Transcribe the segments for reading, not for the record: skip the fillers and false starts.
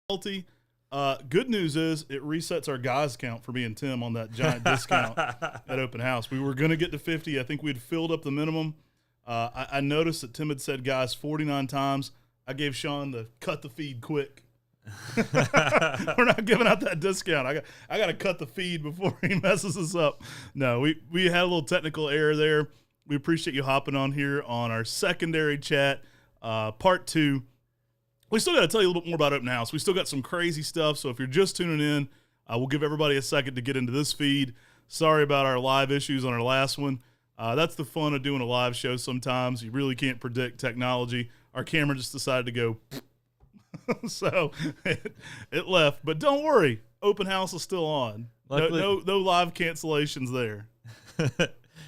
Good news is it resets our guys count for me and Tim on that giant discount at open house. We were going to get to 50. I think we'd filled up the minimum. I noticed that Tim had said guys 49 times. I gave Sean the cut the feed quick. We're not giving out that discount. I got to cut the feed before he messes us up. No, we had a little technical error there. We appreciate you hopping on here on our secondary chat, part 2. We still got to tell you a little bit more about open house. We still got some crazy stuff. So if you're just tuning in, we'll give everybody a second to get into this feed. Sorry about our live issues on our last one. That's the fun of doing a live show sometimes. You really can't predict technology. Our camera just decided to go, so it left. But don't worry, open house is still on. No live cancellations there.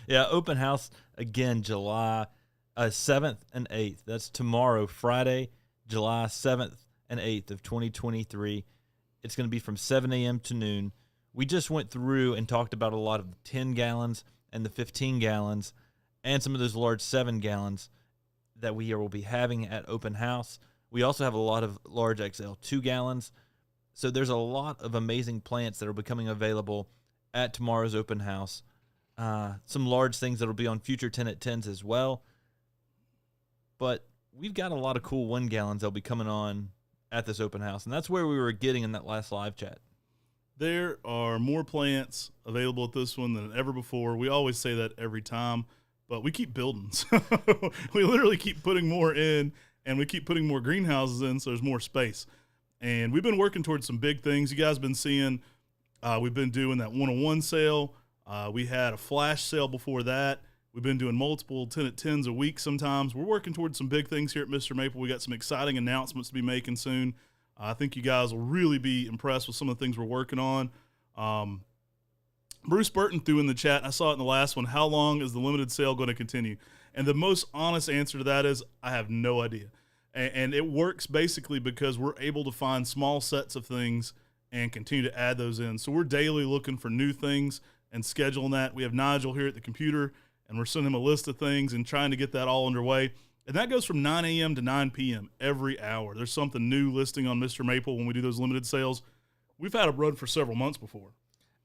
Yeah, open house, again, July 7th and 8th. That's tomorrow, Friday, July 7th and 8th of 2023. It's going to be from 7 a.m. to noon. We just went through and talked about a lot of the 10 gallons and the 15 gallons and some of those large 7 gallons that we will be having at open house. We also have a lot of large XL 2 gallons. So there's a lot of amazing plants that are becoming available at tomorrow's open house. Some large things that will be on future 10 at 10s as well. But we've got a lot of cool 1 gallons that will be coming on at this open house. And that's where we were getting in that last live chat. There are more plants available at this one than ever before. We always say that every time, but we keep building. So we literally keep putting more in, and we keep putting more greenhouses in, so there's more space. And we've been working towards some big things. You guys have been seeing, we've been doing that 101 sale. We had a flash sale before that. We've been doing multiple 10 at 10s a week sometimes. We're working towards some big things here at Mr. Maple. We got some exciting announcements to be making soon. I think you guys will really be impressed with some of the things we're working on. Bruce Burton threw in the chat, I saw it in the last one, how long is the limited sale going to continue? And the most honest answer to that is I have no idea. And it works basically because we're able to find small sets of things and continue to add those in. So we're daily looking for new things and scheduling that. We have Nigel here at the computer, and we're sending him a list of things and trying to get that all underway. And that goes from 9 a.m. to 9 p.m. every hour. There's something new listing on Mr. Maple when we do those limited sales. We've had a run for several months before.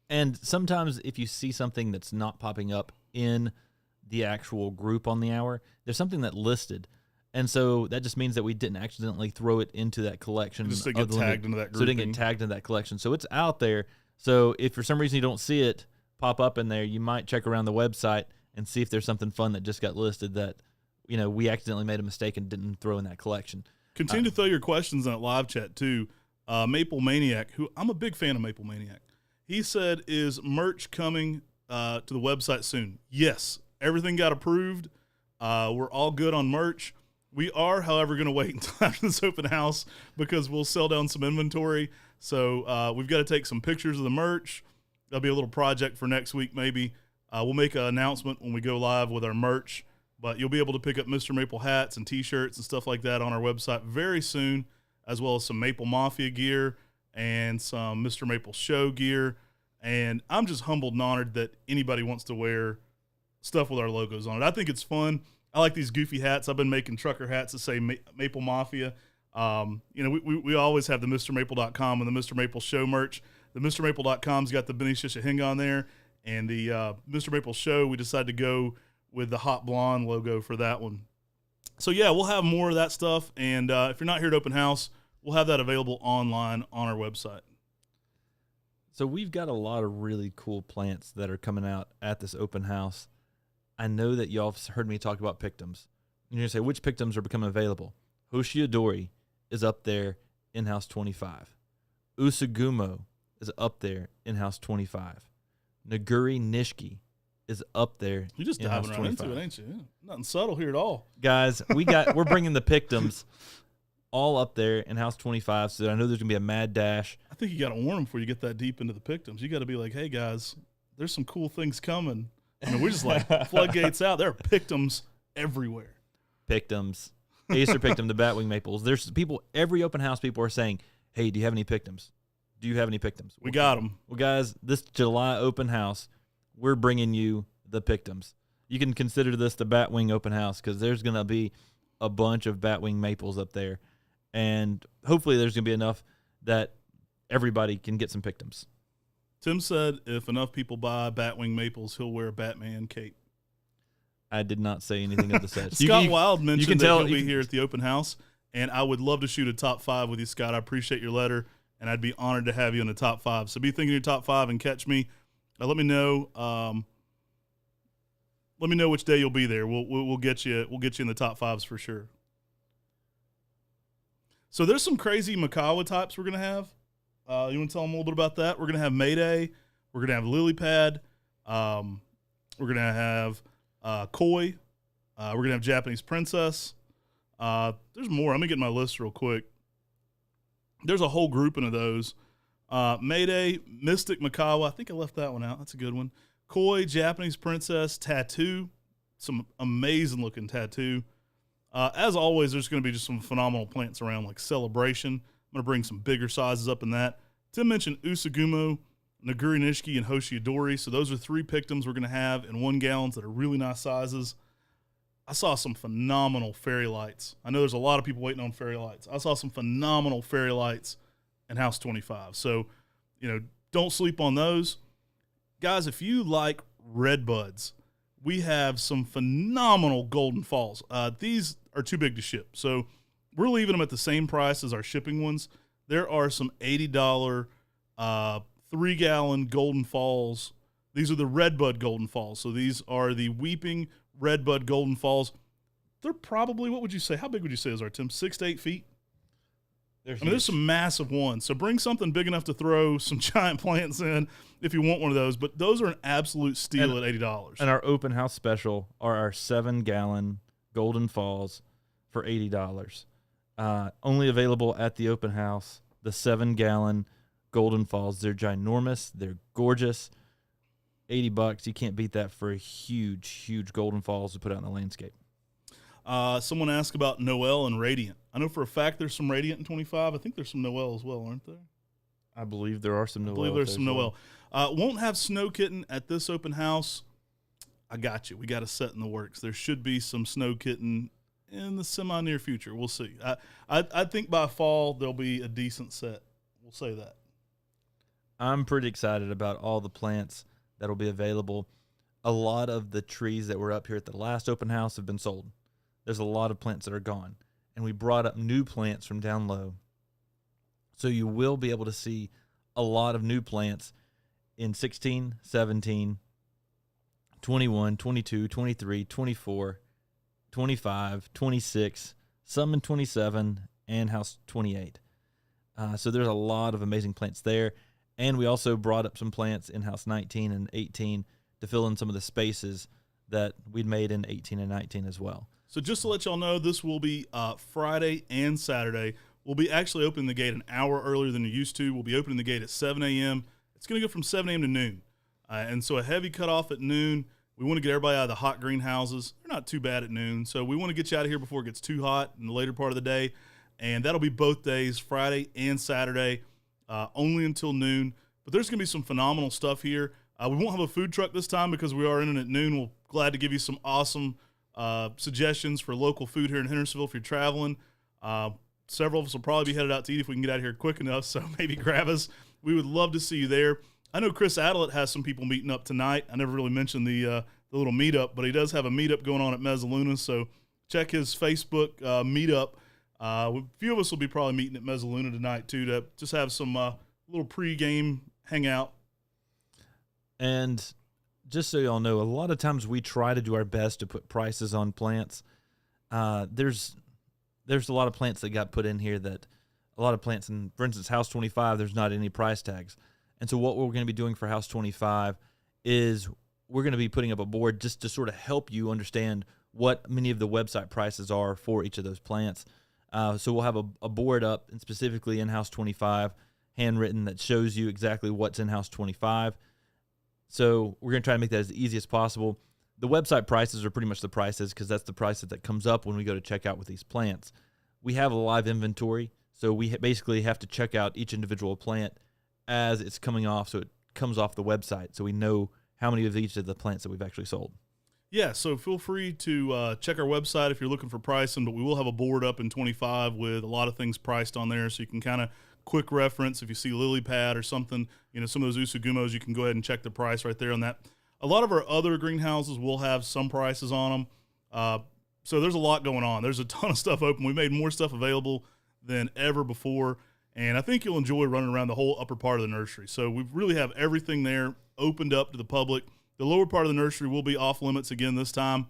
And sometimes if you see something that's not popping up in the actual group on the hour, there's something that listed. And so that just means that we didn't accidentally throw it into that collection. Just to get tagged into that group. So it didn't get tagged into that collection. So it's out there. So if for some reason you don't see it pop up in there, you might check around the website and see if there's something fun that just got listed that, you know, we accidentally made a mistake and didn't throw in that collection. Continue to throw your questions in that live chat too. Maple Maniac, who I'm a big fan of Maple Maniac. He said, is merch coming to the website soon? Yes. Everything got approved. We're all good on merch. We are, however, going to wait until after this open house because we'll sell down some inventory. So we've got to take some pictures of the merch. That'll be a little project for next week maybe. We'll make an announcement when we go live with our merch. But you'll be able to pick up Mr. Maple hats and T-shirts and stuff like that on our website very soon, as well as some Maple Mafia gear and some Mr. Maple Show gear. And I'm just humbled and honored that anybody wants to wear stuff with our logos on it. I think it's fun. I like these goofy hats. I've been making trucker hats that say Maple Mafia. You know, we always have the MrMaple.com and the Mr. Maple Show merch. The MrMaple.com's got the Benny Shishahinga on there. And the Mr. Maple Show, we decided to go with the hot blonde logo for that one. So, yeah, we'll have more of that stuff. And if you're not here at Open House, we'll have that available online on our website. So we've got a lot of really cool plants that are coming out at this open house. I know that y'all have heard me talk about pictums. You're going to say, which pictums are becoming available? Hoshiodori is up there in house 25. Usagumo is up there in house 25. Naguri Nishiki is up there. You're just diving right into it, ain't you? Yeah. Nothing subtle here at all. Guys, we're bringing the pictums all up there in house 25, so I know there's going to be a mad dash. I think you got to warn them before you get that deep into the pictums. You got to be like, hey, guys, there's some cool things coming. I mean, we're just like floodgates out. There are pictums everywhere. Pictums. Acer Pictum, the Batwing Maples. There's people, every open house, people are saying, hey, do you have any pictums? Do you have any pictums? We got them. Well, guys, this July open house, we're bringing you the pictums. You can consider this the Batwing open house because there's going to be a bunch of Batwing Maples up there. And hopefully there's going to be enough that everybody can get some pictums. Tim said if enough people buy Batwing maples, he'll wear a Batman cape. I did not say anything of the such. Scott Wild mentioned that he'll be here here at the open house, and I would love to shoot a top 5 with you, Scott. I appreciate your letter, and I'd be honored to have you in the top 5. So be thinking your top 5 and catch me. Let me know. Let me know which day you'll be there. We'll get you. We'll get you in the top 5s for sure. So there's some crazy Macawa types we're gonna have. You want to tell them a little bit about that? We're gonna have Mayday. We're gonna have Lily Pad. We're gonna have Koi. We're gonna have Japanese Princess. There's more. Let me get my list real quick. There's a whole grouping of those. Mayday, Mystic Macawa. I think I left that one out. That's a good one. Koi, Japanese Princess, Tattoo. Some amazing looking tattoo. As always, there's going to be just some phenomenal plants around, like Celebration. I'm going to bring some bigger sizes up in that. Tim mentioned Usagumo, Naguri Nishiki, and Hoshiadori. So those are 3 pictums we're going to have in 1 gallons that are really nice sizes. I saw some phenomenal fairy lights. I know there's a lot of people waiting on fairy lights. I saw some phenomenal fairy lights in House 25. So, don't sleep on those. Guys, if you like red buds, we have some phenomenal golden falls. These are too big to ship. So we're leaving them at the same price as our shipping ones. There are some $80 3-gallon golden falls. These are the red bud golden falls. So these are the weeping red bud golden falls. They're probably, what would you say? How big would you say those are, Tim? 6 to 8 feet? There's some massive ones. So bring something big enough to throw some giant plants in if you want one of those. But those are an absolute steal at $80. And our open house special are our 7-gallon golden falls for $80. Only available at the open house. The 7-gallon golden falls. They're ginormous. They're gorgeous. $80. You can't beat that for a huge, huge golden falls to put out in the landscape. Someone asked about Noel and Radiant. I know for a fact there's some Radiant in 25. I think there's some Noel as well, aren't there? I believe there are some Noel. I believe there's some Noel. Won't have Snow Kitten at this open house. I got you. We got a set in the works. There should be some Snow Kitten in the semi-near future. We'll see. I think by fall there'll be a decent set. We'll say that. I'm pretty excited about all the plants that will be available. A lot of the trees that were up here at the last open house have been sold. There's a lot of plants that are gone. And we brought up new plants from down low. So you will be able to see a lot of new plants in 16, 17, 21, 22, 23, 24, 25, 26, some in 27, and House 28. So there's a lot of amazing plants there. And we also brought up some plants in House 19 and 18 to fill in some of the spaces that we'd made in 18 and 19 as well. So just to let y'all know, this will be Friday and Saturday. We'll be actually opening the gate an hour earlier than we used to. We'll be opening the gate at 7 a.m. It's going to go from 7 a.m. to noon. And so a heavy cutoff at noon. We want to get everybody out of the hot greenhouses. They're not too bad at noon. So we want to get you out of here before it gets too hot in the later part of the day. And that'll be both days, Friday and Saturday, only until noon. But there's going to be some phenomenal stuff here. We won't have a food truck this time because we are in at noon. We're glad to give you some awesome suggestions for local food here in Hendersonville if you're traveling. Several of us will probably be headed out to eat if we can get out here quick enough, so maybe grab us. We would love to see you there. I know Chris Adelet has some people meeting up tonight. I never really mentioned the little meetup, but he does have a meetup going on at Mezzaluna, so check his Facebook meetup. A few of us will be probably meeting at Mezzaluna tonight, too, to just have some little pregame hangout. And just so y'all know, a lot of times we try to do our best to put prices on plants. There's a lot of plants that got put in here that a lot of plants, in, for instance, House 25, there's not any price tags. And so what we're going to be doing for House 25 is we're going to be putting up a board just to sort of help you understand what many of the website prices are for each of those plants. So we'll have a board up, and specifically in House 25, handwritten, that shows you exactly what's in House 25. So we're going to try to make that as easy as possible. The website prices are pretty much the prices because that's the prices that comes up when we go to check out with these plants. We have a live inventory, so we basically have to check out each individual plant as it's coming off, so it comes off the website, so we know how many of each of the plants that we've actually sold. Yeah, so feel free to check our website if you're looking for pricing, but we will have a board up in 25 with a lot of things priced on there, so you can kind of quick reference, if you see lily pad or something, some of those usugumos, you can go ahead and check the price right there on that. A lot of our other greenhouses will have some prices on them. So there's a lot going on. There's a ton of stuff open. We made more stuff available than ever before, and I think you'll enjoy running around the whole upper part of the nursery. So we really have everything there opened up to the public. The lower part of the nursery will be off limits again this time.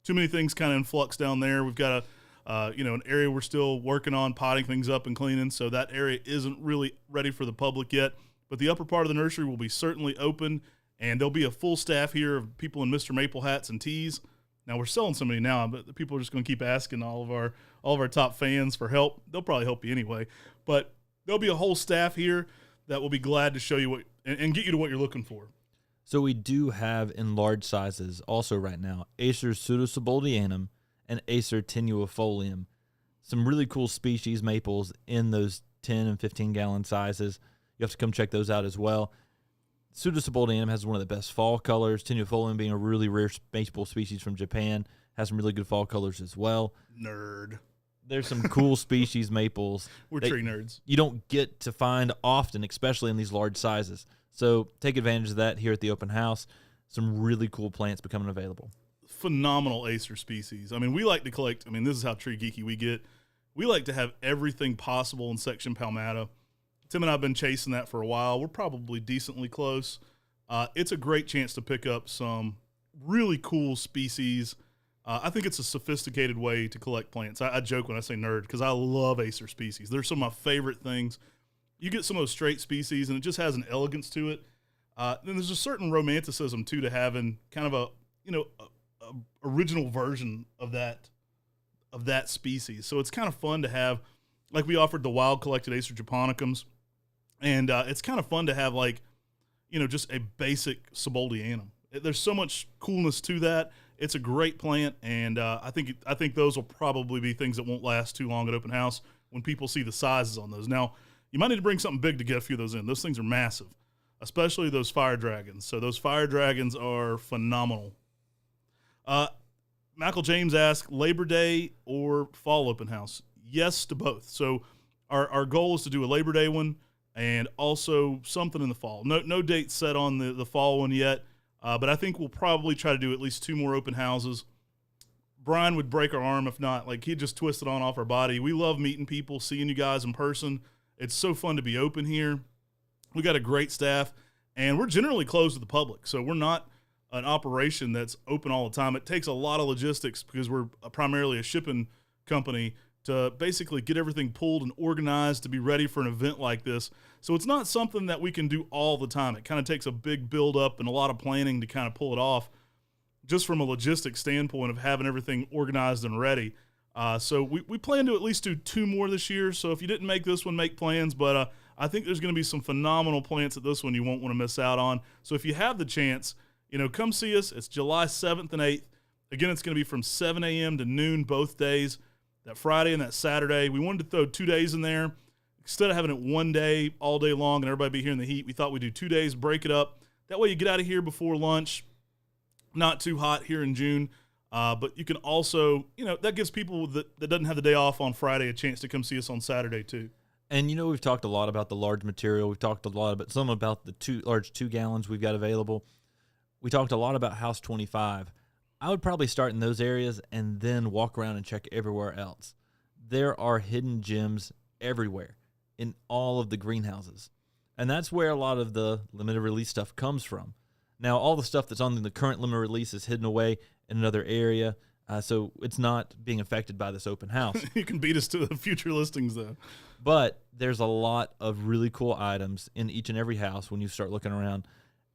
Too many things kind of in flux down there. We've got an area we're still working on potting things up and cleaning, so that area isn't really ready for the public yet. But the upper part of the nursery will be certainly open, and there'll be a full staff here of people in MrMaple hats and tees. Now, we're selling so many now, but the people are just going to keep asking all of our top fans for help. They'll probably help you anyway. But there'll be a whole staff here that will be glad to show you what and get you to what you're looking for. So we do have in large sizes also right now Acer pseudosubuldianum and Acer tenuifolium. Some really cool species maples in those 10 and 15-gallon sizes. You have to come check those out as well. Pseudosubuldianum has one of the best fall colors. Tenuifolium, being a really rare maple species from Japan, has some really good fall colors as well. Nerd. There's some cool species maples. We're tree nerds. You don't get to find often, especially in these large sizes. So take advantage of that here at the open house. Some really cool plants becoming available. Phenomenal Acer species. I mean, we like to collect. I mean, this is how tree geeky we get. We like to have everything possible in Section Palmetto. Tim and I have been chasing that for a while. We're probably decently close. It's a great chance to pick up some really cool species. I think it's a sophisticated way to collect plants. I joke when I say nerd because I love Acer species. They're some of my favorite things. You get some of those straight species, and it just has an elegance to it. Then there's a certain romanticism, too, to having kind of a original version of that species. So it's kind of fun to have, like we offered the wild collected Acer japonicums, and it's kind of fun to have just a basic subuldianum. There's so much coolness to that. It's a great plant, and I think those will probably be things that won't last too long at open house when people see the sizes on those. Now, you might need to bring something big to get a few of those in. Those things are massive, especially those fire dragons. So those fire dragons are phenomenal. Michael James asked, Labor Day or fall open house? Yes to both. So our goal is to do a Labor Day one and also something in the fall. No date set on the fall one yet, but I think we'll probably try to do at least 2 more open houses. Brian would break our arm if not. Like, he'd just twist it on off our body. We love meeting people, seeing you guys in person. It's so fun to be open here. We got a great staff, and we're generally closed to the public. So we're not an operation that's open all the time. It takes a lot of logistics because we're primarily a shipping company to basically get everything pulled and organized to be ready for an event like this. So it's not something that we can do all the time. It kind of takes a big build up and a lot of planning to kind of pull it off, just from a logistics standpoint of having everything organized and ready. So we plan to at least do 2 more this year. So if you didn't make this one, make plans. But I think there's going to be some phenomenal plants at this one you won't want to miss out on. So if you have the chance, come see us. It's July 7th and 8th. Again, it's going to be from 7 a.m. to noon both days, that Friday and that Saturday. We wanted to throw 2 days in there. Instead of having it one day all day long and everybody be here in the heat, we thought we'd do 2 days, break it up. That way you get out of here before lunch. Not too hot here in June. But you can also, that gives people that doesn't have the day off on Friday a chance to come see us on Saturday too. And we've talked a lot about the large material. We've talked a lot about the large 2 gallons we've got available. We talked a lot about House 25. I would probably start in those areas and then walk around and check everywhere else. There are hidden gems everywhere in all of the greenhouses. And that's where a lot of the limited release stuff comes from. Now, all the stuff that's on the current limited release is hidden away in another area, so it's not being affected by this open house. You can beat us to the future listings, though. But there's a lot of really cool items in each and every house when you start looking around.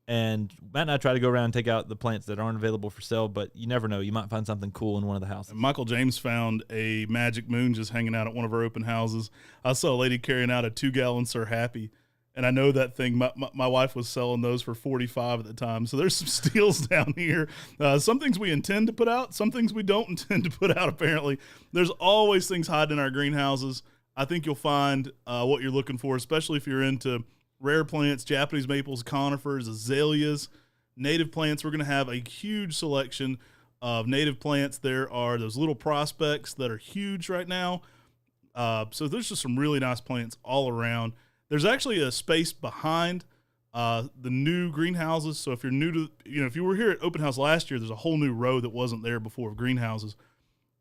And Matt and I try to go around and take out the plants that aren't available for sale, but you never know. You might find something cool in one of the houses. Michael James found a magic moon just hanging out at one of our open houses. I saw a lady carrying out a 2-gallon Sir Happy. And I know that thing, my wife was selling those for $45 at the time. So there's some steals down here. Some things we intend to put out, some things we don't intend to put out, apparently. There's always things hiding in our greenhouses. I think you'll find what you're looking for, especially if you're into rare plants, Japanese maples, conifers, azaleas, native plants. We're going to have a huge selection of native plants. There are those little prospects that are huge right now. So there's just some really nice plants all around. There's actually a space behind the new greenhouses. So if you're new to, if you were here at open house last year, there's a whole new row that wasn't there before of greenhouses.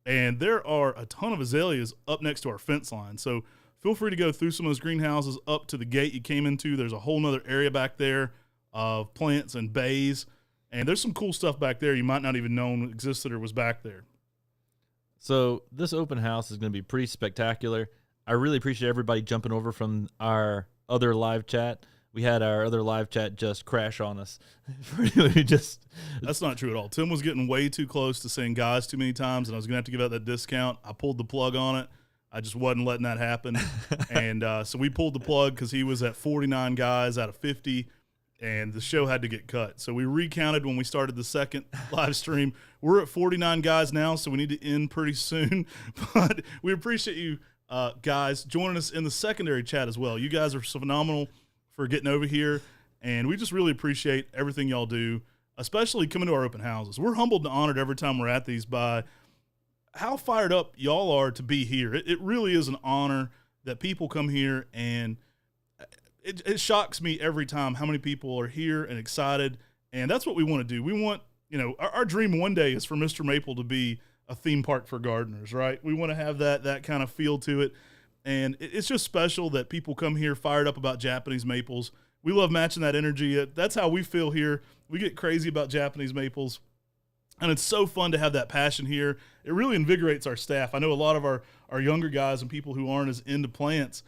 And there are a ton of azaleas up next to our fence line. So feel free to go through some of those greenhouses up to the gate you came into. There's a whole nother area back there of plants and bays. And there's some cool stuff back there you might not even know existed or was back there. So this open house is going to be pretty spectacular. I really appreciate everybody jumping over from our other live chat. We had our other live chat just crash on us. That's not true at all. Tim was getting way too close to saying guys too many times, and I was going to have to give out that discount. I pulled the plug on it. I just wasn't letting that happen. And so we pulled the plug because he was at 49 guys out of 50, and the show had to get cut. So we recounted when we started the second live stream. We're at 49 guys now, so we need to end pretty soon. But we appreciate you guys joining us in the secondary chat as well. You guys are so phenomenal for getting over here, and we just really appreciate everything y'all do, especially coming to our open houses. We're humbled and honored every time we're at these by how fired up y'all are to be here. It really is an honor that people come here, and it shocks me every time how many people are here and excited, and that's what we want to do. We want, our dream one day is for Mr. Maple to be a theme park for gardeners, right? We want to have that kind of feel to it. And it's just special that people come here fired up about Japanese maples. We love matching that energy. That's how we feel here. We get crazy about Japanese maples. And it's so fun to have that passion here. It really invigorates our staff. I know a lot of our younger guys and people who aren't as into plants,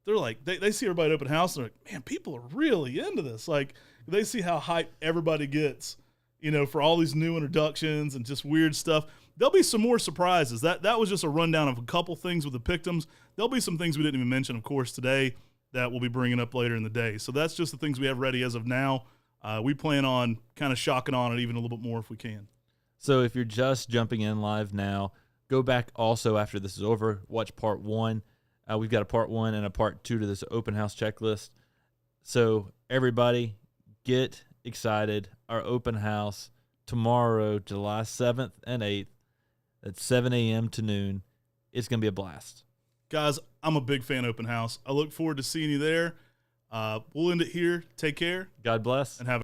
they're like, they see everybody at open house, and they're like, man, people are really into this. Like, they see how hyped everybody gets, for all these new introductions and just weird stuff. There'll be some more surprises. That was just a rundown of a couple things with the Pictums. There'll be some things we didn't even mention, of course, today that we'll be bringing up later in the day. So that's just the things we have ready as of now. We plan on kind of shocking on it even a little bit more if we can. So if you're just jumping in live now, go back also after this is over, watch part 1. We've got a part 1 and a part 2 to this open house checklist. So everybody get excited. Our open house tomorrow, July 7th and 8th at 7 a.m. to noon. It's going to be a blast. Guys, I'm a big fan of open house. I look forward to seeing you there. We'll end it here. Take care. God bless. And have